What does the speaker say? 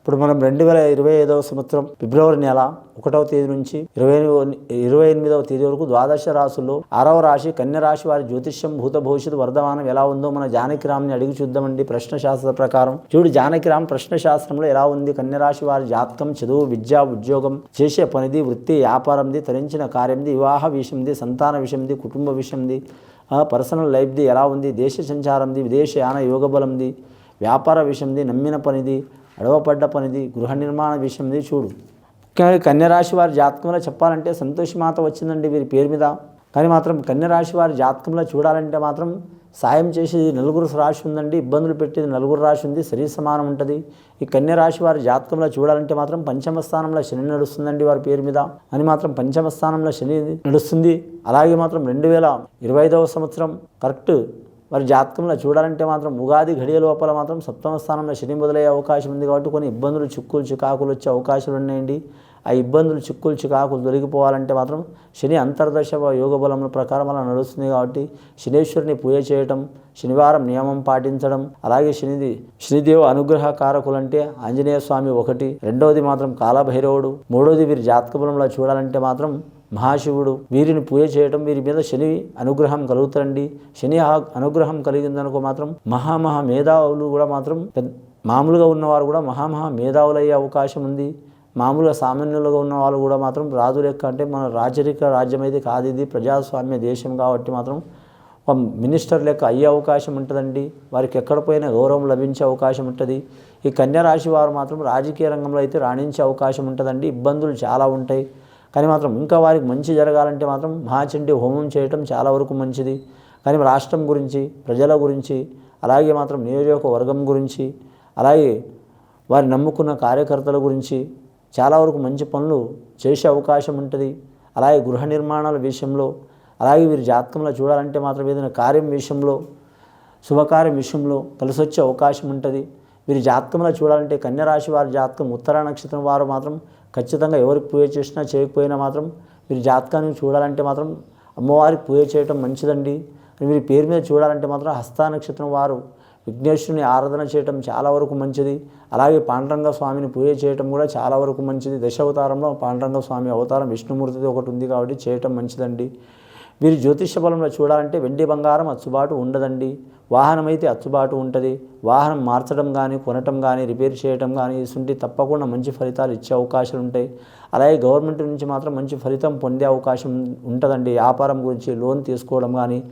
ఇప్పుడు మనం 2025వ సంవత్సరం ఫిబ్రవరి నెల 1వ తేదీ నుంచి 28వ తేదీ వరకు ద్వాదశ రాశుల్లో 6వ రాశి కన్య రాశి వారి జ్యోతిష్యం భూత భవిష్యత్తు వర్ధమానం ఎలా ఉందో మన జానకిరామ్ని అడిగి చూద్దామండి. ప్రశ్న శాస్త్ర ప్రకారం చూడు, జానకిరామ్ ప్రశ్న శాస్త్రంలో ఎలా ఉంది? కన్య రాశి వారి జాతకం చదువు, విద్య, ఉద్యోగం, చేసే పనిది, వృత్తి, వ్యాపారంది, తరించిన కార్యంది, వివాహ విషయంది, సంతాన విషయంది, కుటుంబ విషయంది, పర్సనల్ లైఫ్ది ఎలా ఉంది, దేశ సంచారంది, విదేశయాన యోగబలంది, వ్యాపార విషయంది, నమ్మిన పనిది, అడవపడ్డ పనిది, గృహ నిర్మాణ విషయంది. చూడు, ముఖ్యంగా కన్యరాశి వారి జాతకంలో చెప్పాలంటే సంతోషమాత వచ్చిందండి వీరి పేరు మీద. కానీ మాత్రం కన్యరాశి వారి జాతకంలో చూడాలంటే మాత్రం సాయం చేసేది నలుగురు రాశి ఉందండి, ఇబ్బందులు పెట్టేది నలుగురు రాశి ఉంది, శరీర సమానం ఉంటుంది. ఈ కన్యరాశి వారి జాతకంలో చూడాలంటే మాత్రం పంచమ స్థానంలో శని నడుస్తుందండి వారి పేరు మీద అని మాత్రం పంచమ స్థానంలో శని నడుస్తుంది. అలాగే మాత్రం 2025వ సంవత్సరం కరెక్ట్ వారి జాతకంలో చూడాలంటే మాత్రం ఉగాది ఘడియ లోపల మాత్రం సప్తమ స్థానంలో శని మొదలయ్యే అవకాశం ఉంది. కాబట్టి కొన్ని ఇబ్బందులు, చిక్కులు, చికాకులు వచ్చే అవకాశాలు ఉన్నాయండి. ఆ ఇబ్బందులు, చిక్కులు, చికాకులు తొలగిపోవాలంటే మాత్రం శని అంతర్దశ యోగ బలముల ప్రకారం అలా నడుస్తుంది. కాబట్టి శనీశ్వరుని పూజ చేయటం, శనివారం నియమం పాటించడం, అలాగే శనిదేవ అనుగ్రహ కారకులు అంటే ఆంజనేయ స్వామి ఒకటి, రెండవది మాత్రం కాలభైరవుడు, మూడవది వీరి జాతక బలంలో చూడాలంటే మాత్రం మహాశివుడు. వీరిని పూజ చేయటం, వీరి మీద శని అనుగ్రహం కలుగుతారండి. శని అనుగ్రహం కలిగిందనుకో మాత్రం మహామహా మేధావులు కూడా మాత్రం మామూలుగా ఉన్నవారు కూడా మహామహా మేధావులు అయ్యే అవకాశం ఉంది. మామూలుగా సామాన్యులుగా ఉన్న వాళ్ళు కూడా మాత్రం రాజు లెక్క, అంటే మన రాజరిక రాజ్యం అయితే కాదు, ఇది ప్రజాస్వామ్య దేశం కాబట్టి మాత్రం మినిస్టర్ లెక్క అయ్యే అవకాశం ఉంటుందండి. వారికి ఎక్కడ పోయినా గౌరవం లభించే అవకాశం ఉంటుంది. ఈ కన్యా రాశి వారు మాత్రం రాజకీయ రంగంలో అయితే రాణించే అవకాశం ఉంటుందండి. ఇబ్బందులు చాలా ఉంటాయి. కానీ మాత్రం ఇంకా వారికి మంచి జరగాలంటే మాత్రం మహాచండీ హోమం చేయటం చాలా వరకు మంచిది. కానీ రాష్ట్రం గురించి, ప్రజల గురించి, అలాగే మాత్రం నియోజకవర్గం గురించి, అలాగే వారి నమ్ముకున్న కార్యకర్తల గురించి చాలా వరకు మంచి పనులు చేసే అవకాశం ఉంటుంది. అలాగే గృహ నిర్మాణాల విషయంలో, అలాగే వీరి జాతకంలో చూడాలంటే మాత్రం ఏదైనా కార్యం విషయంలో, శుభకార్యం విషయంలో కలిసి వచ్చే అవకాశం ఉంటుంది. వీరి జాతకంలో చూడాలంటే కన్యరాశి వారి జాతకం ఉత్తర నక్షత్రం వారు మాత్రం ఖచ్చితంగా ఎవరికి పూజ చేసినా చేయకపోయినా మాత్రం వీరి జాతకాన్ని చూడాలంటే మాత్రం అమ్మవారికి పూజ చేయటం మంచిదండి. వీరి పేరు మీద చూడాలంటే మాత్రం హస్త నక్షత్రం వారు విఘ్నేశ్వరుని ఆరాధన చేయటం చాలా వరకు మంచిది. అలాగే పాండురంగ స్వామిని పూజ చేయటం కూడా చాలా వరకు మంచిది. దశావతారంలో పాండురంగ స్వామి అవతారం విష్ణుమూర్తిది ఒకటి ఉంది కాబట్టి చేయటం మంచిదండి. వీరి జ్యోతిష బలంలో చూడాలంటే వెండి బంగారం అచ్చుబాటు ఉండదండి. వాహనం అయితే అచ్చుబాటు ఉంటుంది. వాహనం మార్చడం కానీ, కొనటం కానీ, రిపేర్ చేయటం కానీ ఇసుంటి తప్పకుండా మంచి ఫలితాలు ఇచ్చే అవకాశాలు ఉంటాయి. అలాగే గవర్నమెంట్ నుంచి మాత్రం మంచి ఫలితం పొందే అవకాశం ఉంటుందండి. వ్యాపారం గురించి లోన్ తీసుకోవడం కానీ,